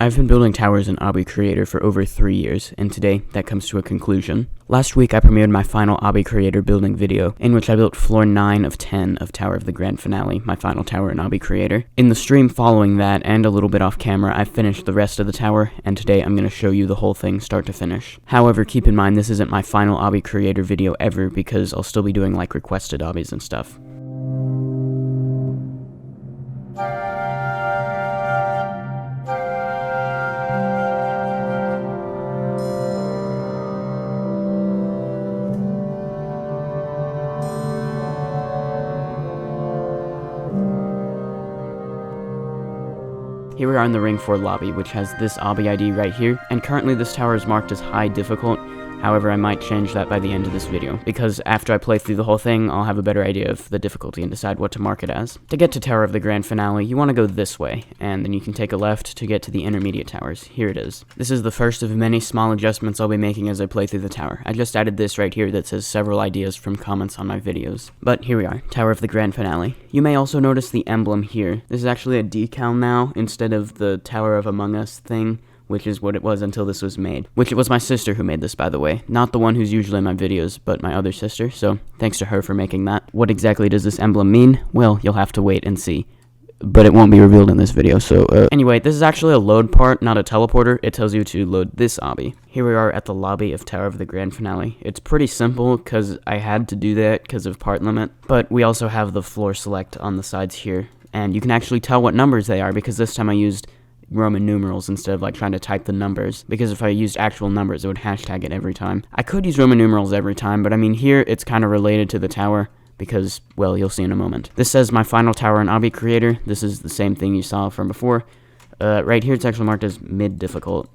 I've been building towers in Obby Creator for over 3 years, and today that comes to a conclusion. Last week I premiered my final Obby Creator building video, in which I built floor 9 of 10 of Tower of the Grand Finale, my final tower in Obby Creator. In the stream following that, and a little bit off camera, I finished the rest of the tower, and today I'm going to show you the whole thing start to finish. However, keep in mind this isn't my final Obby Creator video ever, because I'll still be doing like requested obbies and stuff. Here we are in the Ring 4 lobby, which has this obby ID right here, and currently this tower is marked as high difficult. However, I might change that by the end of this video, because after I play through the whole thing, I'll have a better idea of the difficulty and decide what to mark it as. To get to Tower of the Grand Finale, you want to go this way, and then you can take a left to get to the intermediate towers. Here it is. This is the first of many small adjustments I'll be making as I play through the tower. I just added this right here that says several ideas from comments on my videos. But here we are, Tower of the Grand Finale. You may also notice the emblem here. This is actually a decal now, instead of the Tower of Among Us thing, which is what it was until this was made. Which it was my sister who made this, by the way. Not the one who's usually in my videos, but my other sister, so thanks to her for making that. What exactly does this emblem mean? Well, you'll have to wait and see. But it won't be revealed in this video, so Anyway, this is actually a load part, not a teleporter. It tells you to load this obby. Here we are at the lobby of Tower of the Grand Finale. It's pretty simple, because I had to do that because of part limit. But we also have the floor select on the sides here. And you can actually tell what numbers they are, because this time I used Roman numerals instead of like trying to type the numbers, because if I used actual numbers it would hashtag it every time. I could use Roman numerals every time, but I mean here it's kind of related to the tower because, well, you'll see in a moment. This says my final tower in Obby Creator. This is the same thing you saw from before. Right here it's actually marked as mid difficult.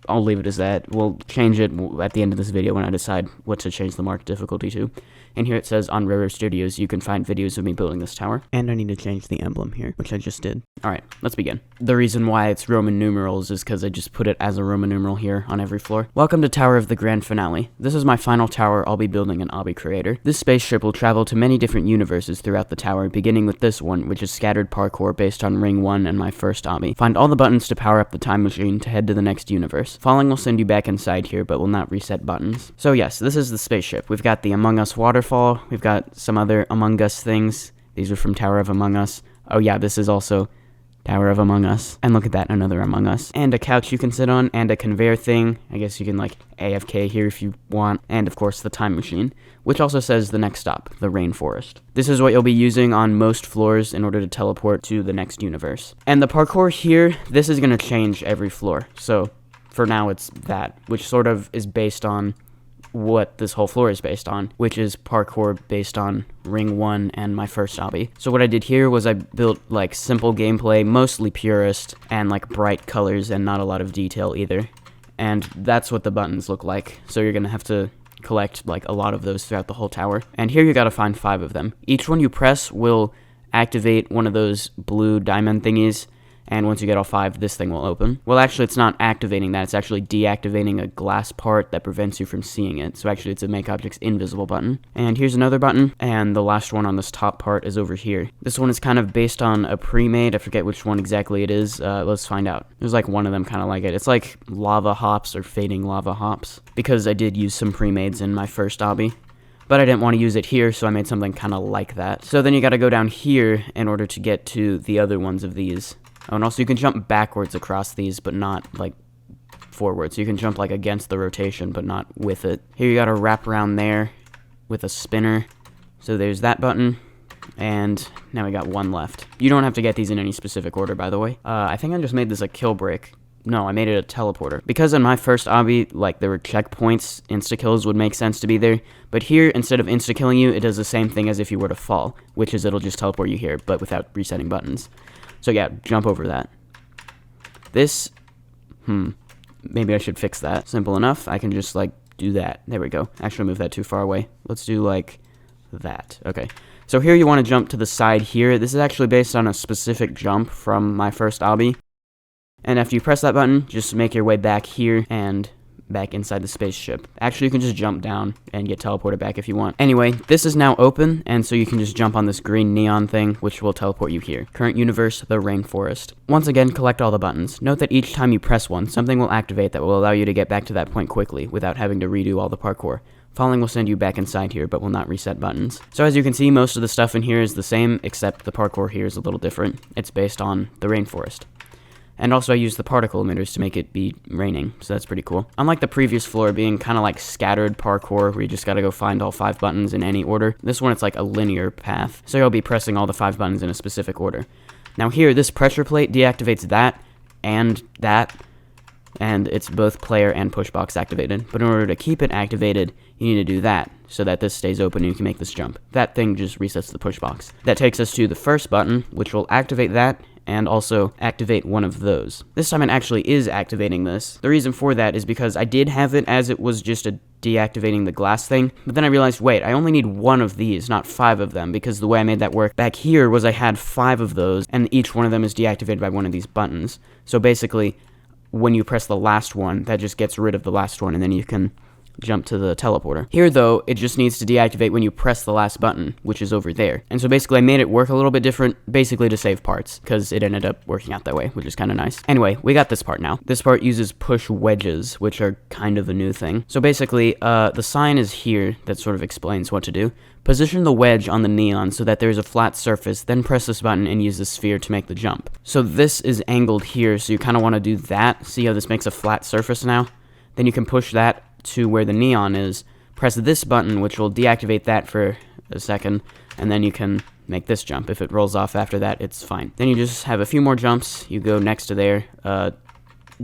I'll leave it as that. We'll change it at the end of this video when I decide what to change the marked difficulty to. And here it says on Roro Studios you can find videos of me building this tower. And I need to change the emblem here, which I just did. Alright, let's begin. The reason why it's Roman numerals is because I just put it as a Roman numeral here on every floor. Welcome to Tower of the Grand Finale. This is my final tower I'll be building in Obby Creator. This spaceship will travel to many different universes throughout the tower, beginning with this one, which is scattered parkour based on Ring 1 and my first obby. Find all the buttons to power up the time machine to head to the next universe. Falling will send you back inside here, but will not reset buttons. So yes, this is the spaceship. We've got the Among Us waterfall. We've got some other Among Us things. These are from Tower of Among Us. Oh yeah, this is also Tower of Among Us. And look at that, another Among Us. And a couch you can sit on, and a conveyor thing. I guess you can like AFK here if you want. And of course the time machine, which also says the next stop, the Rainforest. This is what you'll be using on most floors in order to teleport to the next universe. And the parkour here, this is going to change every floor. So for now it's that, which sort of is based on what this whole floor is based on, which is parkour based on Ring 1 and my first obby. So what I did here was I built like simple gameplay, mostly purist, and like bright colors and not a lot of detail either. And that's what the buttons look like. So you're gonna have to collect like a lot of those throughout the whole tower. And here you gotta find 5 of them. Each one you press will activate one of those blue diamond thingies, and once you get all 5, this thing will open. Well, actually, it's not activating that. It's actually deactivating a glass part that prevents you from seeing it. So actually, it's a Make Objects Invisible button. And here's another button, and the last one on this top part is over here. This one is kind of based on a pre-made. I forget which one exactly it is. Let's find out. There's like one of them kind of like it. It's like lava hops or fading lava hops, because I did use some pre-mades in my first obby. But I didn't want to use it here, so I made something kind of like that. So then you got to go down here in order to get to the other ones of these. Oh, and also you can jump backwards across these, but not, like, forwards. You can jump, like, against the rotation, but not with it. Here you gotta wrap around there with a spinner. So there's that button, and now we got 1 left. You don't have to get these in any specific order, by the way. I think I just made this a kill break. No, I made it a teleporter. Because in my first obby, like, there were checkpoints, insta-kills would make sense to be there. But here, instead of insta-killing you, it does the same thing as if you were to fall, which is it'll just teleport you here, but without resetting buttons. So yeah, jump over that. This, maybe I should fix that. Simple enough, I can just like do that. There we go. Actually move that too far away. Let's do like that. Okay. So here you want to jump to the side here. This is actually based on a specific jump from my first obby. And after you press that button, just make your way back here and back inside the spaceship. Actually, you can just jump down and get teleported back if you want. Anyway, this is now open, and so you can just jump on this green neon thing, which will teleport you here. Current universe, the Rainforest. Once again, collect all the buttons. Note that each time you press one, something will activate that will allow you to get back to that point quickly without having to redo all the parkour. Falling will send you back inside here, but will not reset buttons. So as you can see, most of the stuff in here is the same, except the parkour here is a little different. It's based on the Rainforest. And also I used the particle emitters to make it be raining, so that's pretty cool. Unlike the previous floor being kind of like scattered parkour, where you just gotta go find all 5 buttons in any order, this one it's like a linear path, so you'll be pressing all the 5 buttons in a specific order. Now here, this pressure plate deactivates that, and it's both player and push box activated. But in order to keep it activated, you need to do that, so that this stays open and you can make this jump. That thing just resets the push box. That takes us to the first button, which will activate that, and also activate one of those. This time it actually is activating this. The reason for that is because I did have it as it was just a deactivating the glass thing, but then I realized, wait, I only need 1 of these, not 5 of them, because the way I made that work back here was I had 5 of those, and each one of them is deactivated by one of these buttons. So basically, when you press the last one, that just gets rid of the last one, and then you can jump to the teleporter. Here, though, it just needs to deactivate when you press the last button, which is over there. And so basically, I made it work a little bit different, basically to save parts, because it ended up working out that way, which is kind of nice. Anyway, we got this part now. This part uses push wedges, which are kind of a new thing. So basically, the sign is here that sort of explains what to do. Position the wedge on the neon so that there is a flat surface, then press this button and use the sphere to make the jump. So this is angled here, so you kind of want to do that. See how this makes a flat surface now? Then you can push that to where the neon is, press this button, which will deactivate that for a second, and then you can make this jump. If it rolls off after that, it's fine. Then you just have a few more jumps. You go next to there.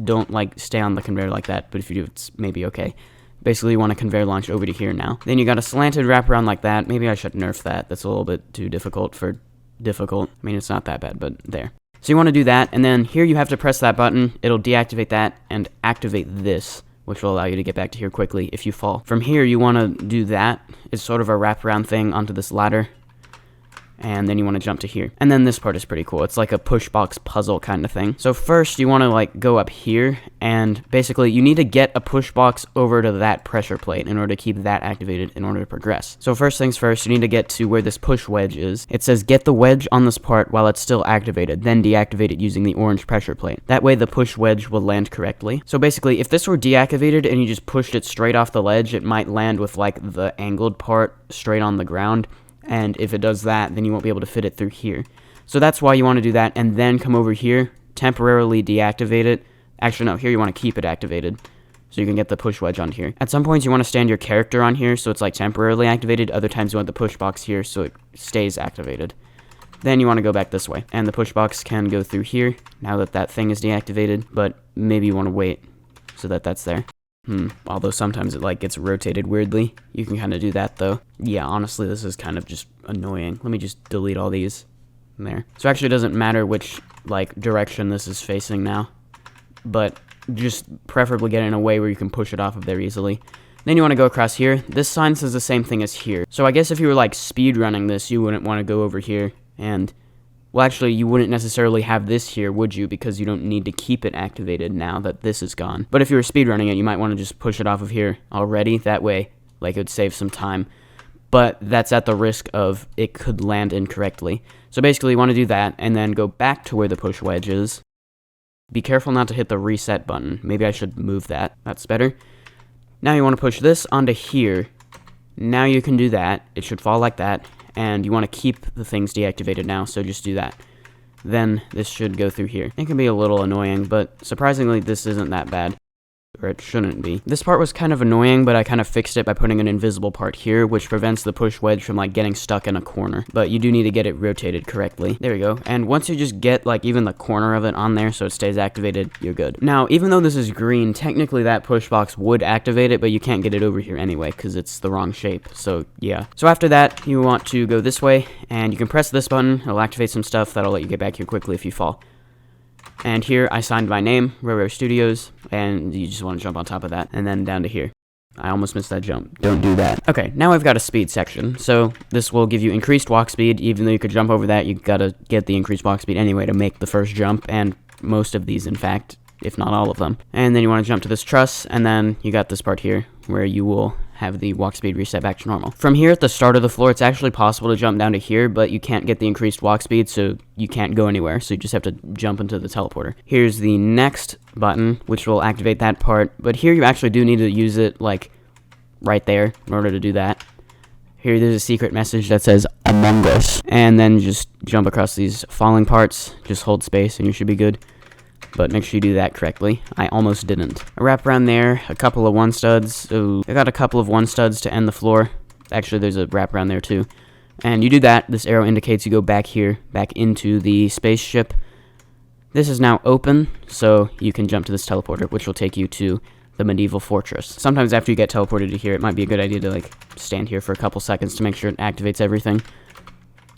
Don't like stay on the conveyor like that, but if you do, it's maybe okay. Basically, you want to conveyor launch over to here now. Then you got a slanted wraparound like that. Maybe I should nerf that. That's a little bit too difficult for difficult. I mean, it's not that bad, but there. So you want to do that, and then here you have to press that button. It'll deactivate that and activate this, which will allow you to get back to here quickly if you fall. From here, you want to do that. It's sort of a wraparound thing onto this ladder. And then you want to jump to here. And then this part is pretty cool. It's like a push box puzzle kind of thing. So first, you want to like go up here, and basically you need to get a push box over to that pressure plate in order to keep that activated in order to progress. So first things first, you need to get to where this push wedge is. It says get the wedge on this part while it's still activated, then deactivate it using the orange pressure plate. That way the push wedge will land correctly. So basically, if this were deactivated and you just pushed it straight off the ledge, it might land with like the angled part straight on the ground. And if it does that, then you won't be able to fit it through here. So that's why you want to do that, and then come over here, temporarily deactivate it. Actually, no, here you want to keep it activated, so you can get the push wedge on here. At some points, you want to stand your character on here, so it's like temporarily activated. Other times, you want the push box here, so it stays activated. Then you want to go back this way, and the push box can go through here, now that that thing is deactivated, but maybe you want to wait so that that's there. Although sometimes it like gets rotated weirdly. You can kind of do that though. Yeah, honestly, this is kind of just annoying. Let me just delete all these there. So actually it doesn't matter which like direction this is facing now, but just preferably get it in a way where you can push it off of there easily. Then you want to go across here. This sign says the same thing as here. So I guess if you were like speed running this, you wouldn't want to go over here and, well, actually, you wouldn't necessarily have this here, would you? Because you don't need to keep it activated now that this is gone. But if you were speedrunning it, you might want to just push it off of here already. That way, like, it would save some time. But that's at the risk of it could land incorrectly. So basically, you want to do that, and then go back to where the push wedge is. Be careful not to hit the reset button. Maybe I should move that. That's better. Now you want to push this onto here. Now you can do that. It should fall like that. And you want to keep the things deactivated now, so just do that. Then this should go through here. It can be a little annoying, but surprisingly this isn't that bad. Or it shouldn't be. This part was kind of annoying, but I kind of fixed it by putting an invisible part here, which prevents the push wedge from like getting stuck in a corner. But you do need to get it rotated correctly. There we go. And once you just get like even the corner of it on there so it stays activated, you're good. Now, even though this is green, technically that push box would activate it, but you can't get it over here anyway because it's the wrong shape. So yeah. So after that, you want to go this way, and you can press this button. It'll activate some stuff that'll let you get back here quickly if you fall. And here I signed my name, Roro Studios, and you just want to jump on top of that, and then down to here. I almost missed that jump. Don't do that. Okay, now I've got a speed section. So this will give you increased walk speed. Even though you could jump over that, you gotta get the increased walk speed anyway to make the first jump, and most of these, in fact, if not all of them. And then you want to jump to this truss, and then you got this part here where you will have the walk speed reset back to normal. From here at the start of the floor, it's actually possible to jump down to here, but you can't get the increased walk speed, so you can't go anywhere, so you just have to jump into the teleporter. Here's the next button, which will activate that part, but here you actually do need to use it, like, right there in order to do that. Here, there's a secret message that says Among Us, and then just jump across these falling parts, just hold space, and you should be good. But make sure you do that correctly. I almost didn't. I wrap around there, a couple of 1-studs. So I got a couple of 1-studs to end the floor. Actually, there's a wrap around there too. And you do that, this arrow indicates you go back here, back into the spaceship. This is now open, so you can jump to this teleporter, which will take you to the medieval fortress. Sometimes after you get teleported to here, it might be a good idea to like stand here for a couple seconds to make sure it activates everything.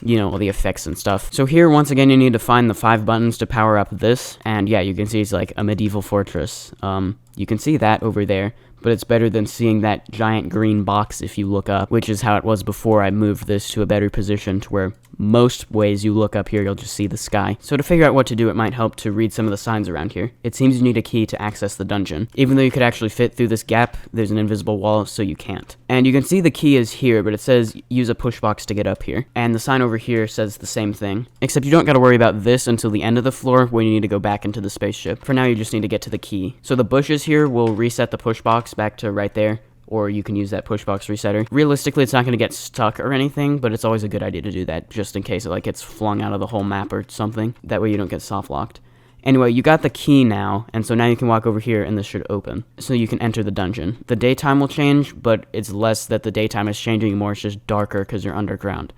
You know, all the effects and stuff. So here, once again, you need to find the 5 buttons to power up this, and yeah, you can see it's like a medieval fortress. You can see that over there, but it's better than seeing that giant green box if you look up, which is how it was before I moved this to a better position to where most ways you look up here, you'll just see the sky. So to figure out what to do, it might help to read some of the signs around here. It seems you need a key to access the dungeon. Even though you could actually fit through this gap, there's an invisible wall, so you can't. And you can see the key is here, but it says use a push box to get up here. And the sign over here says the same thing, except you don't gotta worry about this until the end of the floor when you need to go back into the spaceship. For now, you just need to get to the key. So the bushes here will reset the push box back to right there, or you can use that push box resetter. Realistically, it's not going to get stuck or anything, but it's always a good idea to do that, just in case it like gets flung out of the whole map or something. That way you don't get soft locked. Anyway, you got the key now, and so now you can walk over here and this should open. So you can enter the dungeon. The daytime will change, but it's less that the daytime is changing more, it's just darker because you're underground.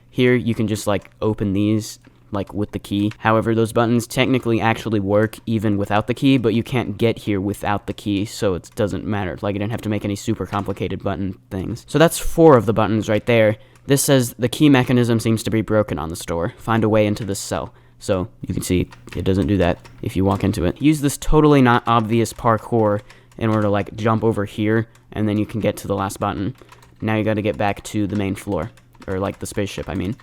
Here, you can just like open these like with the key. However, those buttons technically actually work even without the key, but you can't get here without the key, so it doesn't matter. Like, you didn't have to make any super complicated button things. So that's 4 of the buttons right there. This says the key mechanism seems to be broken on the store. Find a way into this cell. So you can see it doesn't do that if you walk into it. Use this totally not obvious parkour in order to like jump over here, and then you can get to the last button. Now you gotta get back to the main floor, or like the spaceship, I mean.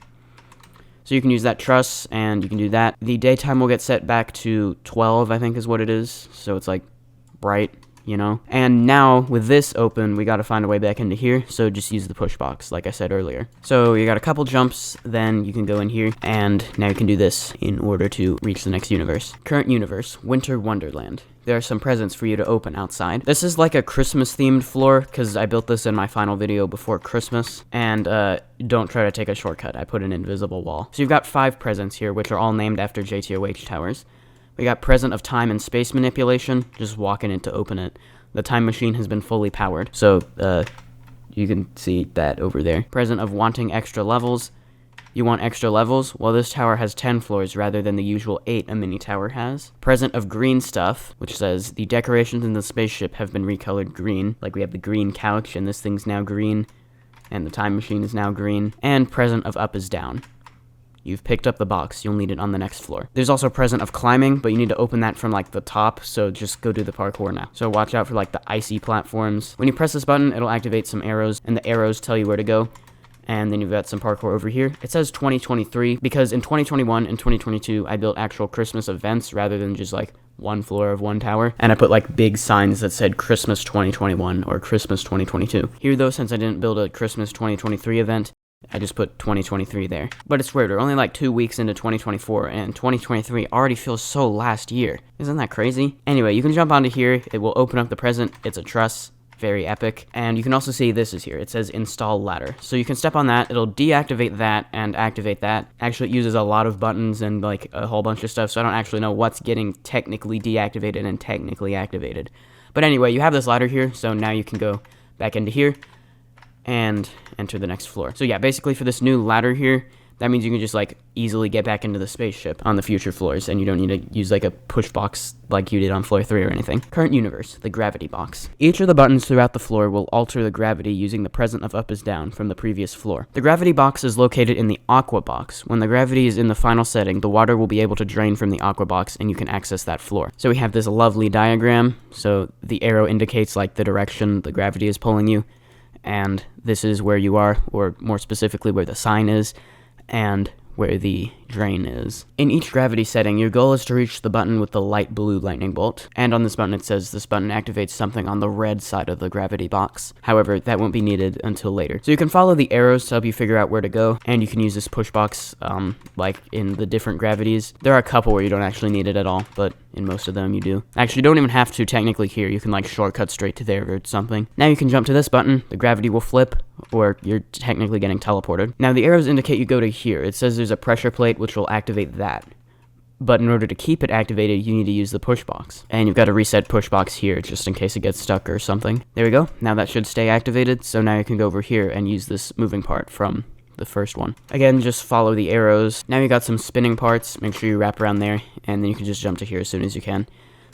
So you can use that truss, and you can do that. The daytime will get set back to 12, I think is what it is. So it's like bright, you know? And now, with this open, we gotta find a way back into here, so just use the push box, like I said earlier. So you got a couple jumps, then you can go in here, and now you can do this in order to reach the next universe. Current universe, Winter Wonderland. There are some presents for you to open outside. This is like a Christmas-themed floor, because I built this in my final video before Christmas, and don't try to take a shortcut. I put an invisible wall. So you've got 5 presents here, which are all named after JTOH towers. We got present of time and space manipulation, just walking in to open it. The time machine has been fully powered, so you can see that over there. Present of wanting extra levels. You want extra levels? Well, this tower has 10 floors rather than the usual 8 a mini tower has. Present of green stuff, which says the decorations in the spaceship have been recolored green. Like we have the green couch, and this thing's now green, and the time machine is now green. And present of up is down. You've picked up the box, you'll need it on the next floor. There's also a present of climbing, but you need to open that from like the top, so just go do the parkour now. So watch out for like the icy platforms. When you press this button, it'll activate some arrows, and the arrows tell you where to go. And then you've got some parkour over here. It says 2023, because in 2021 and 2022, I built actual Christmas events rather than just like one floor of one tower. And I put like big signs that said Christmas 2021 or Christmas 2022. Here though, since I didn't build a Christmas 2023 event, I just put 2023 there. But it's weird, we're only like 2 weeks into 2024, and 2023 already feels so last year. Isn't that crazy? Anyway, you can jump onto here, it will open up the present, it's a truss. Very epic. And you can also see this is here. It says install ladder. So you can step on that. It'll deactivate that and activate that. Actually, it uses a lot of buttons and like a whole bunch of stuff. So I don't actually know what's getting technically deactivated and technically activated. But anyway, you have this ladder here. So now you can go back into here and enter the next floor. So yeah, basically for this new ladder here, that means you can just like easily get back into the spaceship on the future floors, and you don't need to use like a push box like you did on floor 3 or anything. Current universe, the gravity box. Each of the buttons throughout the floor will alter the gravity using the present of up is down from the previous floor. The gravity box is located in the Aqua Box. When the gravity is in the final setting, the water will be able to drain from the Aqua Box and you can access that floor. So we have this lovely diagram. So the arrow indicates like the direction the gravity is pulling you, and this is where you are, or more specifically where the sign is. And where the drain is. In each gravity setting, your goal is to reach the button with the light blue lightning bolt, and on this button it says this button activates something on the red side of the gravity box. However, that won't be needed until later. So you can follow the arrows to help you figure out where to go, and you can use this push box, like in the different gravities. There are a couple where you don't actually need it at all, but in most of them you do. Actually, you don't even have to technically here. You can like shortcut straight to there or something. Now you can jump to this button, the gravity will flip, or you're technically getting teleported. Now the arrows indicate you go to here. It says there's a pressure plate which will activate that. But in order to keep it activated, you need to use the push box. And you've got to reset push box here just in case it gets stuck or something. There we go. Now that should stay activated, so now you can go over here and use this moving part from the first one. Again, just follow the arrows. Now you got some spinning parts. Make sure you wrap around there, and then you can just jump to here as soon as you can.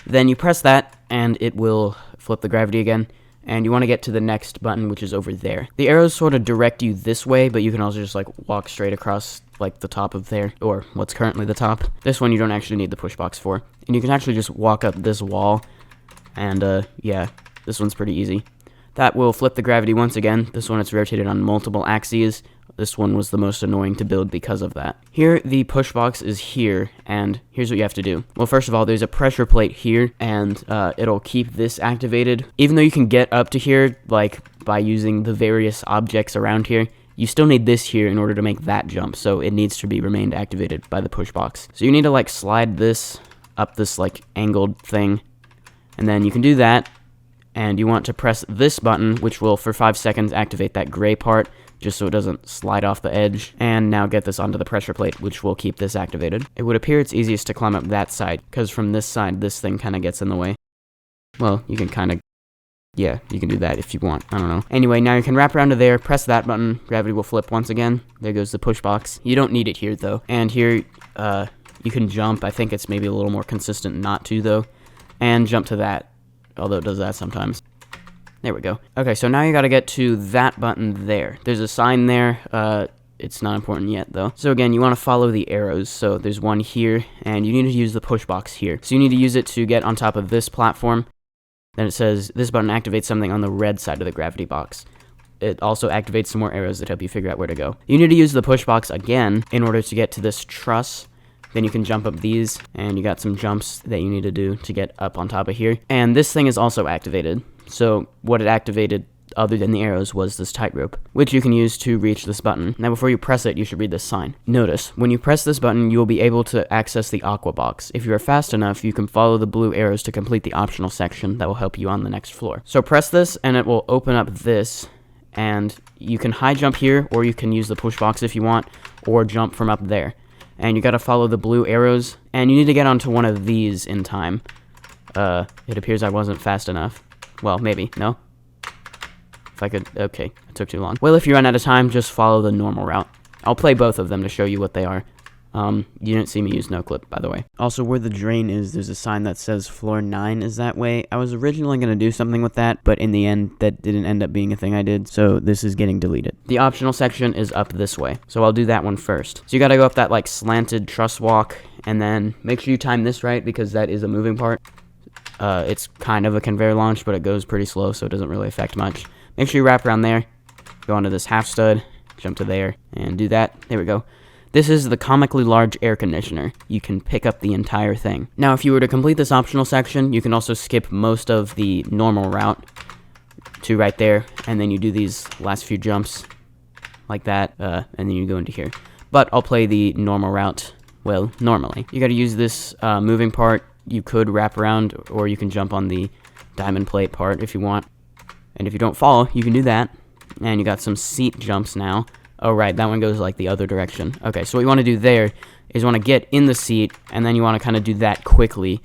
Then you press that, and it will flip the gravity again. And you want to get to the next button, which is over there. The arrows sort of direct you this way, but you can also just like walk straight across like the top of there, or what's currently the top. This one you don't actually need the push box for. And you can actually just walk up this wall, and yeah, this one's pretty easy. That will flip the gravity once again. This one it's rotated on multiple axes. This one was the most annoying to build because of that. Here, the push box is here, and here's what you have to do. Well, first of all, there's a pressure plate here, and it'll keep this activated. Even though you can get up to here, like, by using the various objects around here, you still need this here in order to make that jump, so it needs to be remained activated by the push box. So you need to, like, slide this up this, like, angled thing, and then you can do that, and you want to press this button, which will, for 5 seconds, activate that gray part, just so it doesn't slide off the edge, and now get this onto the pressure plate, which will keep this activated. It would appear it's easiest to climb up that side, because from this side, this thing kind of gets in the way. Well, you can kind of, yeah, you can do that if you want, I don't know. Anyway, now you can wrap around to there, press that button, gravity will flip once again, there goes the push box. You don't need it here, though, and here, you can jump. I think it's maybe a little more consistent not to, though, and jump to that, although it does that sometimes. There we go. Okay, so now you gotta get to that button there. There's a sign there. It's not important yet, though. So again, you want to follow the arrows. So there's one here, and you need to use the push box here. So you need to use it to get on top of this platform. Then it says this button activates something on the red side of the gravity box. It also activates some more arrows that help you figure out where to go. You need to use the push box again in order to get to this truss. Then you can jump up these, and you got some jumps that you need to do to get up on top of here. And this thing is also activated. So what it activated, other than the arrows, was this tightrope, which you can use to reach this button. Now before you press it, you should read this sign. Notice, when you press this button, you will be able to access the Aqua Box. If you are fast enough, you can follow the blue arrows to complete the optional section that will help you on the next floor. So press this, and it will open up this, and you can high jump here, or you can use the push box if you want, or jump from up there. And you gotta follow the blue arrows, and you need to get onto one of these in time. It appears I wasn't fast enough. Well, maybe. No? If I could... Okay, it took too long. Well, if you run out of time, just follow the normal route. I'll play both of them to show you what they are. You didn't see me use noclip, by the way. Also, where the drain is, there's a sign that says floor 9 is that way. I was originally going to do something with that, but in the end, that didn't end up being a thing I did, so this is getting deleted. The optional section is up this way, so I'll do that one first. So you gotta go up that, like, slanted truss walk, and then make sure you time this right, because that is a moving part. It's kind of a conveyor launch, but it goes pretty slow, so it doesn't really affect much. Make sure you wrap around there, go onto this half stud, jump to there, and do that. There we go. This is the comically large air conditioner. You can pick up the entire thing. Now, if you were to complete this optional section, you can also skip most of the normal route to right there, and then you do these last few jumps like that, and then you go into here. But I'll play the normal route, well, normally. You gotta use this moving part. You could wrap around, or you can jump on the diamond plate part if you want. And if you don't fall, you can do that. And you got some seat jumps now. Oh, right, that one goes, like, the other direction. Okay, so what you want to do there is you want to get in the seat, and then you want to kind of do that quickly,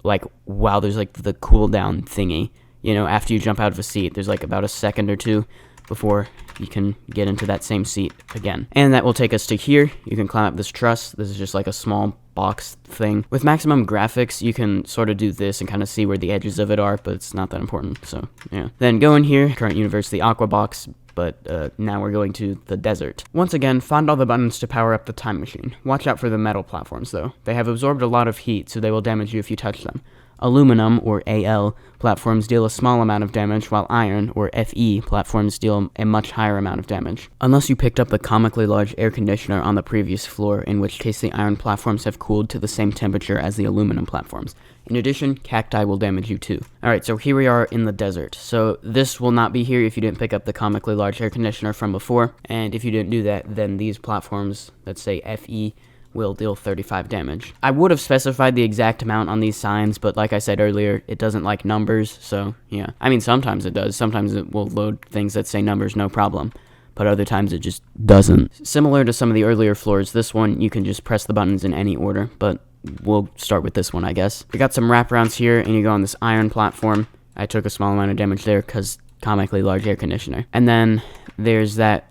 like, while there's, like, the cooldown thingy. You know, after you jump out of a seat, there's, like, about a second or two before you can get into that same seat again. And that will take us to here. You can climb up this truss. This is just, like, a small box thing. With maximum graphics, you can sort of do this and kind of see where the edges of it are, but it's not that important, so, yeah. Then go in here, current universe, the Aqua Box, but now we're going to the desert. Once again, find all the buttons to power up the time machine. Watch out for the metal platforms, though. They have absorbed a lot of heat, so they will damage you if you touch them. Aluminum, or AL, platforms deal a small amount of damage, while iron, or FE, platforms deal a much higher amount of damage. Unless you picked up the comically large air conditioner on the previous floor, in which case the iron platforms have cooled to the same temperature as the aluminum platforms. In addition, cacti will damage you too. Alright, so here we are in the desert. So this will not be here if you didn't pick up the comically large air conditioner from before, and if you didn't do that, then these platforms that say FE will deal 35 damage. I would have specified the exact amount on these signs, but like I said earlier, it doesn't like numbers, so yeah. I mean, sometimes it does. Sometimes it will load things that say numbers, no problem, but other times it just doesn't. Similar to some of the earlier floors, this one you can just press the buttons in any order, but we'll start with this one, I guess. We got some wraparounds here, and you go on this iron platform. I took a small amount of damage there because comically large air conditioner. And then there's that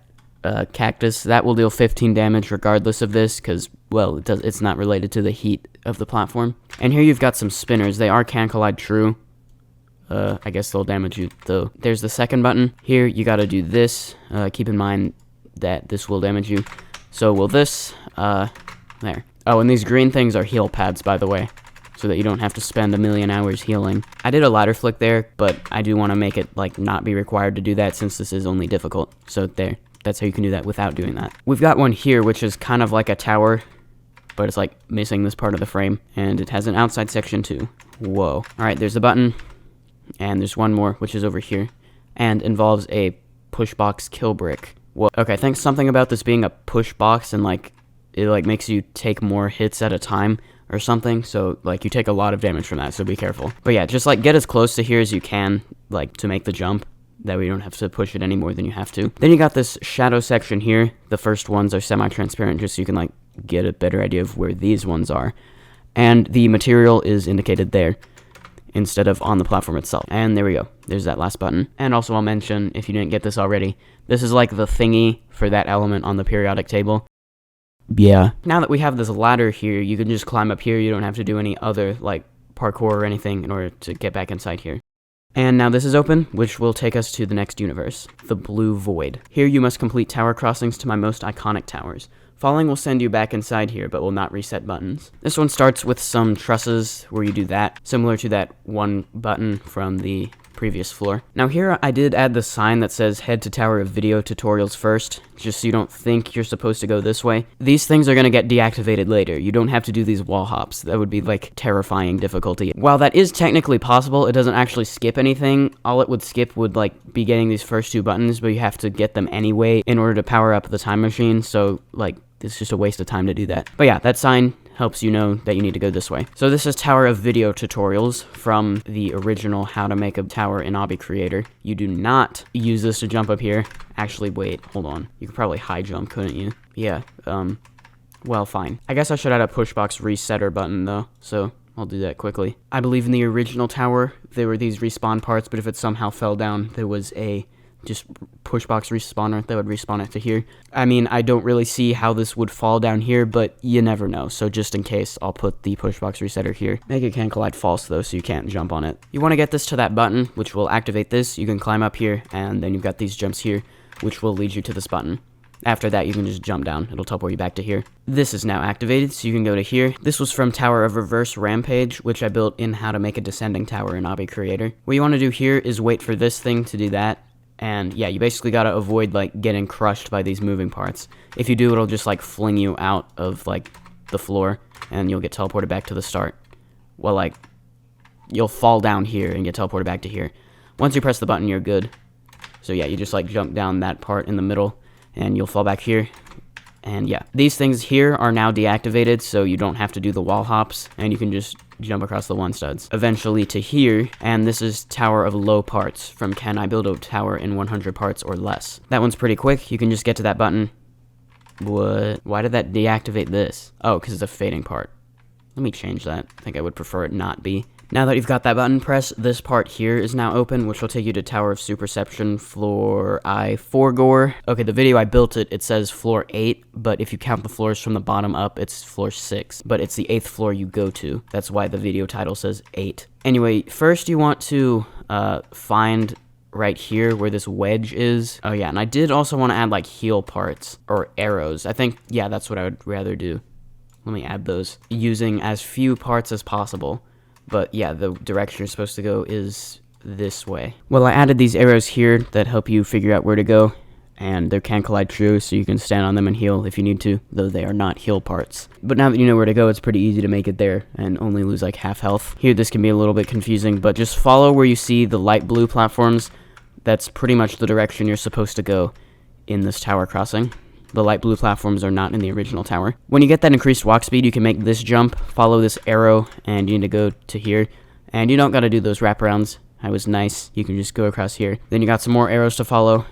cactus. That will deal 15 damage regardless of this because, well, it's not related to the heat of the platform. And here you've got some spinners. They are can collide true. I guess they'll damage you though. There's the second button. Here you gotta do this. Keep in mind that this will damage you. So will this. There. Oh, and these green things are heal pads, by the way, so that you don't have to spend a million hours healing. I did a ladder flick there, but I do want to make it, like, not be required to do that since this is only difficult. So there. That's how you can do that without doing that. We've got one here, which is kind of like a tower, but it's, like, missing this part of the frame, and it has an outside section, too. Whoa. Alright, there's a button, and there's one more, which is over here, and involves a push box kill brick. Whoa. Okay, I think something about this being a push box and, like, it, like, makes you take more hits at a time or something, so, like, you take a lot of damage from that, so be careful. But yeah, just, like, get as close to here as you can, like, to make the jump. That way you don't have to push it any more than you have to. Then you got this shadow section here. The first ones are semi-transparent, just so you can, like, get a better idea of where these ones are. And the material is indicated there, instead of on the platform itself. And there we go. There's that last button. And also I'll mention, if you didn't get this already, this is, like, the thingy for that element on the periodic table. Yeah. Now that we have this ladder here, you can just climb up here. You don't have to do any other, like, parkour or anything in order to get back inside here. And now this is open, which will take us to the next universe, the Blue Void. Here you must complete tower crossings to my most iconic towers. Falling will send you back inside here, but will not reset buttons. This one starts with some trusses where you do that, similar to that one button from the previous floor. Now here I did add the sign that says head to Tower of Video Tutorials first, just so you don't think you're supposed to go this way. These things are going to get deactivated later. You don't have to do these wall hops. That would be, like, terrifying difficulty. While that is technically possible, it doesn't actually skip anything. All it would skip would, like, be getting these first two buttons, but you have to get them anyway in order to power up the time machine, so, like, it's just a waste of time to do that. But yeah, that sign helps you know that you need to go this way. So this is Tower of Video Tutorials from the original How to Make a Tower in Obby Creator. You do not use this to jump up here. Actually, wait, hold on. You could probably high jump, couldn't you? Yeah, well, fine. I guess I should add a pushbox resetter button, though, so I'll do that quickly. I believe in the original tower, there were these respawn parts, but if it somehow fell down, there was a just pushbox respawner that would respawn it to here. I mean, I don't really see how this would fall down here, but you never know. So just in case, I'll put the pushbox resetter here. Make it can collide false though, so you can't jump on it. You want to get this to that button, which will activate this. You can climb up here, and then you've got these jumps here, which will lead you to this button. After that, you can just jump down. It'll teleport you back to here. This is now activated, so you can go to here. This was from Tower of Reverse Rampage, which I built in How to Make a Descending Tower in Obby Creator. What you want to do here is wait for this thing to do that. And yeah, you basically gotta avoid, like, getting crushed by these moving parts. If you do, it'll just, like, fling you out of, like, the floor, and you'll get teleported back to the start. Well, like, you'll fall down here and get teleported back to here. Once you press the button, you're good. So yeah, you just, like, jump down that part in the middle, and you'll fall back here. And yeah, these things here are now deactivated, so you don't have to do the wall hops, and you can just jump across the one studs. Eventually to here, and this is Tower of Low Parts from Can I Build a Tower in 100 Parts or Less. That one's pretty quick. You can just get to that button. What? Why did that deactivate this? Oh, because it's a fading part. Let me change that. I think I would prefer it not be. Now that you've got that button pressed, this part here is now open, which will take you to Tower of Superception, floor I4 Gore. Okay, the video I built it says floor 8, but if you count the floors from the bottom up, it's floor 6. But it's the 8th floor you go to. That's why the video title says 8. Anyway, first you want to find right here where this wedge is. Oh yeah, and I did also want to add, like, heal parts, or arrows. I think, yeah, that's what I would rather do. Let me add those. Using as few parts as possible. But yeah, the direction you're supposed to go is this way. Well, I added these arrows here that help you figure out where to go, and they can collide true, so you can stand on them and heal if you need to, though they are not heal parts. But now that you know where to go, it's pretty easy to make it there and only lose like half health. Here, this can be a little bit confusing, but just follow where you see the light blue platforms. That's pretty much the direction you're supposed to go in this tower crossing. The light blue platforms are not in the original tower. When you get that increased walk speed, you can make this jump, follow this arrow, and you need to go to here. And you don't gotta do those wraparounds. I was nice. You can just go across here. Then you got some more arrows to follow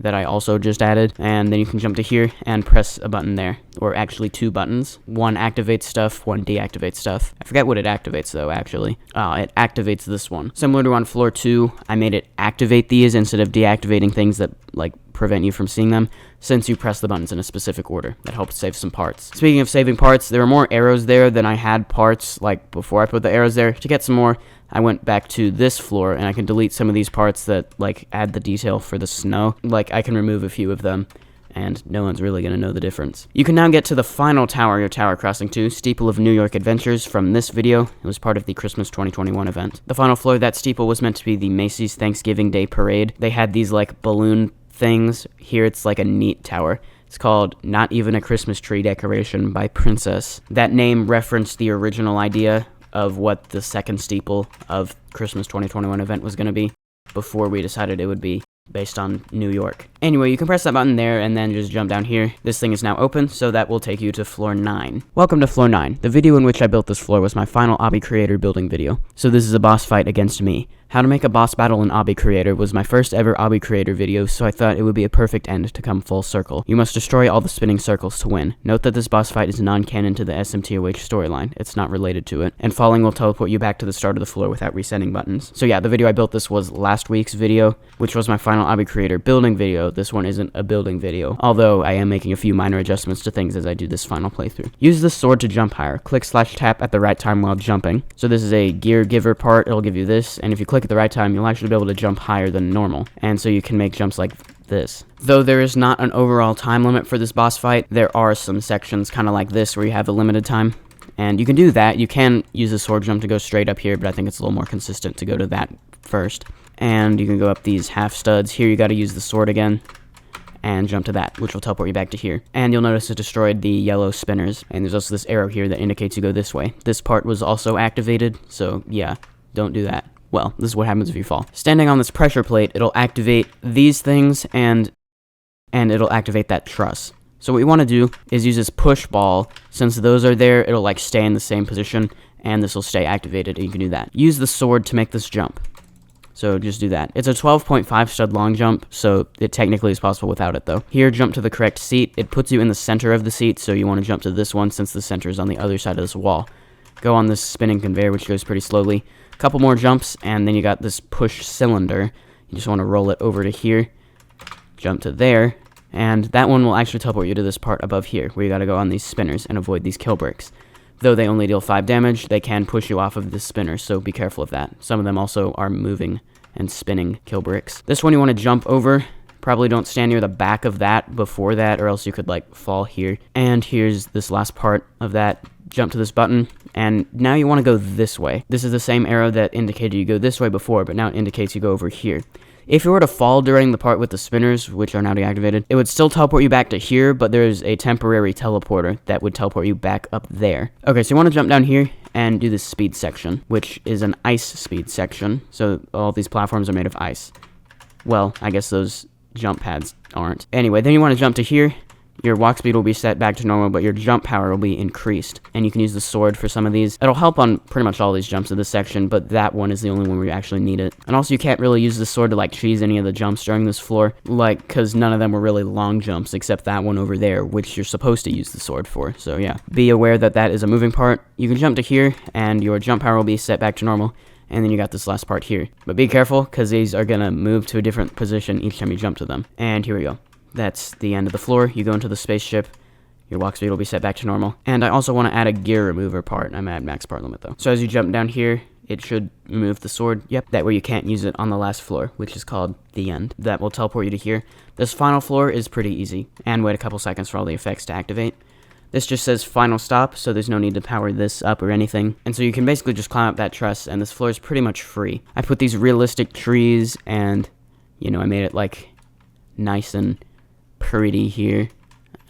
that I also just added, and then you can jump to here and press a button there, or actually 2 buttons. One activates stuff, one deactivates stuff. I forget what it activates though, actually. It activates this one. Similar to on floor 2, I made it activate these instead of deactivating things that like prevent you from seeing them, since you press the buttons in a specific order. That helps save some parts. Speaking of saving parts, there are more arrows there than I had parts, like before I put the arrows there. To get some more, I went back to this floor, and I can delete some of these parts that like add the detail for the snow. Like I can remove a few of them, and no one's really gonna know the difference. You can now get to the final tower you're tower crossing to, Steeple of New York Adventures, from this video. It was part of the Christmas 2021 event. The final floor of that steeple was meant to be the Macy's Thanksgiving Day Parade. They had these like balloon things. Here it's like a neat tower. It's called Not Even a Christmas Tree Decoration by Princess. That name referenced the original idea of what the second steeple of Christmas 2021 event was going to be, before we decided it would be based on New York. Anyway, you can press that button there and then just jump down here. This thing is now open, so that will take you to floor 9. Welcome to floor 9. The video in which I built this floor was my final Obby Creator building video. So this is a boss fight against me. How to make a boss battle in Obby Creator was my first ever Obby Creator video, so I thought it would be a perfect end to come full circle. You must destroy all the spinning circles to win. Note that this boss fight is non-canon to the SMTOH storyline. It's not related to it. And falling will teleport you back to the start of the floor without resetting buttons. So yeah, the video I built this was last week's video, which was my final Obby Creator building video. This one isn't a building video, although I am making a few minor adjustments to things as I do this final playthrough. Use the sword to jump higher. Click/tap at the right time while jumping. So this is a gear giver part. It'll give you this, and if you click at the right time, you'll actually be able to jump higher than normal, and so you can make jumps like this. Though there is not an overall time limit for this boss fight, there are some sections kind of like this where you have a limited time, and you can do that. You can use the sword jump to go straight up here, but I think it's a little more consistent to go to that first. And you can go up these half studs. Here you got to use the sword again and jump to that, which will teleport you back to here. And you'll notice it destroyed the yellow spinners, and there's also this arrow here that indicates you go this way. This part was also activated, so yeah, don't do that. Well, this is what happens if you fall. Standing on this pressure plate, it'll activate these things, and it'll activate that truss. So what you want to do is use this push ball. Since those are there, it'll like stay in the same position, and this will stay activated, and you can do that. Use the sword to make this jump. So just do that. It's a 12.5 stud long jump, so it technically is possible without it though. Here, jump to the correct seat. It puts you in the center of the seat, so you want to jump to this one since the center is on the other side of this wall. Go on this spinning conveyor, which goes pretty slowly. Couple more jumps, and then you got this push cylinder. You just want to roll it over to here, jump to there, and that one will actually teleport you to this part above here, where you got to go on these spinners and avoid these kill bricks. Though they only deal 5 damage, they can push you off of this spinner, so be careful of that. Some of them also are moving and spinning kill bricks. This one you want to jump over. Probably don't stand near the back of that before that, or else you could like fall here. And here's this last part of that. Jump to this button, and now you want to go this way. This is the same arrow that indicated you go this way before, but now it indicates you go over here. If you were to fall during the part with the spinners, which are now deactivated, it would still teleport you back to here, but there's a temporary teleporter that would teleport you back up there. Okay, so you want to jump down here and do this speed section, which is an ice speed section. So all these platforms are made of ice. Well, I guess those jump pads aren't. Anyway, then you want to jump to here. Your walk speed will be set back to normal, but your jump power will be increased. And you can use the sword for some of these. It'll help on pretty much all these jumps in this section, but that one is the only one where you actually need it. And also, you can't really use the sword to, like, cheese any of the jumps during this floor, like, because none of them were really long jumps, except that one over there, which you're supposed to use the sword for. So, yeah. Be aware that that is a moving part. You can jump to here, and your jump power will be set back to normal. And then you got this last part here. But be careful, because these are going to move to a different position each time you jump to them. And here we go. That's the end of the floor. You go into the spaceship. Your walk speed will be set back to normal. And I also want to add a gear remover part. I'm at max part limit though. So as you jump down here, it should remove the sword. Yep, that way you can't use it on the last floor, which is called the end. That will teleport you to here. This final floor is pretty easy. And wait a couple seconds for all the effects to activate. This just says final stop, so there's no need to power this up or anything. And so you can basically just climb up that truss, and this floor is pretty much free. I put these realistic trees, and, you know, I made it, like, nice and pretty here.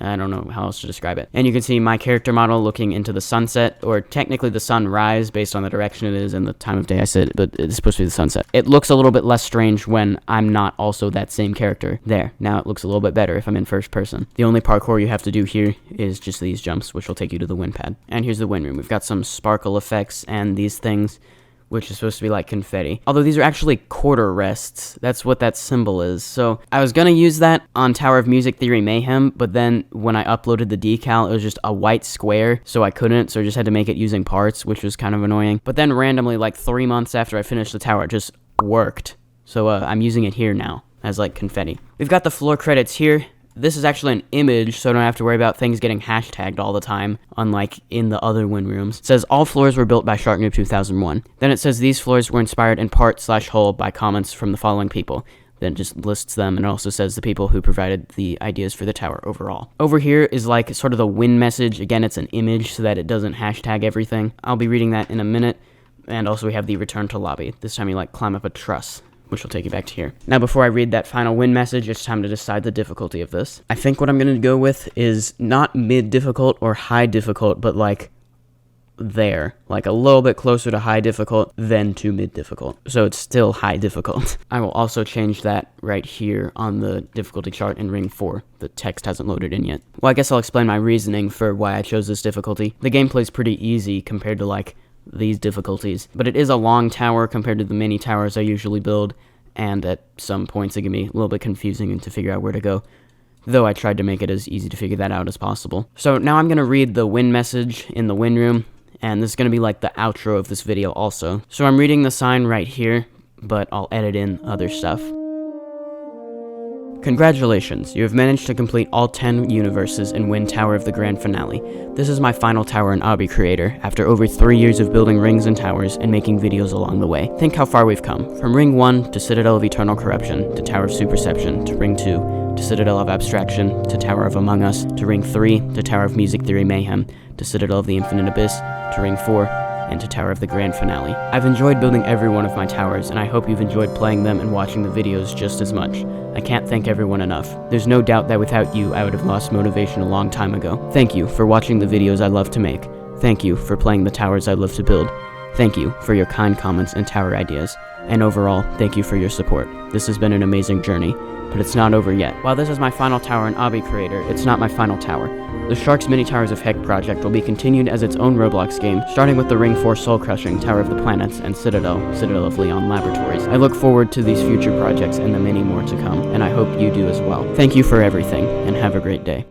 I don't know how else to describe it. And you can see my character model looking into the sunset, or technically the sunrise based on the direction it is and the time of day I sit, but it's supposed to be the sunset. It looks a little bit less strange when I'm not also that same character. There, now it looks a little bit better if I'm in first person. The only parkour you have to do here is just these jumps, which will take you to the wind pad. And here's the wind room. We've got some sparkle effects and these things, which is supposed to be like confetti. Although these are actually quarter rests. That's what that symbol is. So I was gonna use that on Tower of Music Theory Mayhem, but then when I uploaded the decal, it was just a white square, so I couldn't, so I just had to make it using parts, which was kind of annoying. But then randomly, like 3 months after I finished the tower, it just worked. So I'm using it here now as like confetti. We've got the floor credits here. This is actually an image, so I don't have to worry about things getting hashtagged all the time, unlike in the other wind rooms. It says, all floors were built by SharkNoob 2001. Then it says, these floors were inspired in part/whole by comments from the following people. Then it just lists them, and it also says the people who provided the ideas for the tower overall. Over here is like sort of the win message. Again, it's an image so that it doesn't hashtag everything. I'll be reading that in a minute. And also we have the return to lobby. This time you like climb up a truss, which will take you back to here. Now, before I read that final win message, it's time to decide the difficulty of this. I think what I'm going to go with is not mid-difficult or high difficult, but like there. Like a little bit closer to high difficult than to mid-difficult. So it's still high difficult. I will also change that right here on the difficulty chart in Ring 4. The text hasn't loaded in yet. Well, I guess I'll explain my reasoning for why I chose this difficulty. The gameplay's pretty easy compared to like these difficulties, but it is a long tower compared to the mini towers I usually build, and at some points it can be a little bit confusing and to figure out where to go, though I tried to make it as easy to figure that out as possible. So now I'm going to read the win message in the wind room, and this is going to be like the outro of this video also. So I'm reading the sign right here, but I'll edit in other stuff. Congratulations, you have managed to complete all 10 universes and win Tower of the Grand Finale. This is my final tower in Obby Creator, after over 3 years of building rings and towers and making videos along the way. Think how far we've come, from Ring 1 to Citadel of Eternal Corruption, to Tower of Superception, to Ring 2, to Citadel of Abstraction, to Tower of Among Us, to Ring 3, to Tower of Music Theory Mayhem, to Citadel of the Infinite Abyss, to Ring 4, and to Tower of the Grand Finale. I've enjoyed building every one of my towers, and I hope you've enjoyed playing them and watching the videos just as much. I can't thank everyone enough. There's no doubt that without you, I would have lost motivation a long time ago. Thank you for watching the videos I love to make. Thank you for playing the towers I love to build. Thank you for your kind comments and tower ideas. And overall, thank you for your support. This has been an amazing journey, but it's not over yet. While this is my final tower in Obby Creator, it's not my final tower. The Shark's Mini Towers of Heck project will be continued as its own Roblox game, starting with the Ring 4 Soul Crushing, Tower of the Planets, and Citadel of Leon Laboratories. I look forward to these future projects and the many more to come, and I hope you do as well. Thank you for everything, and have a great day.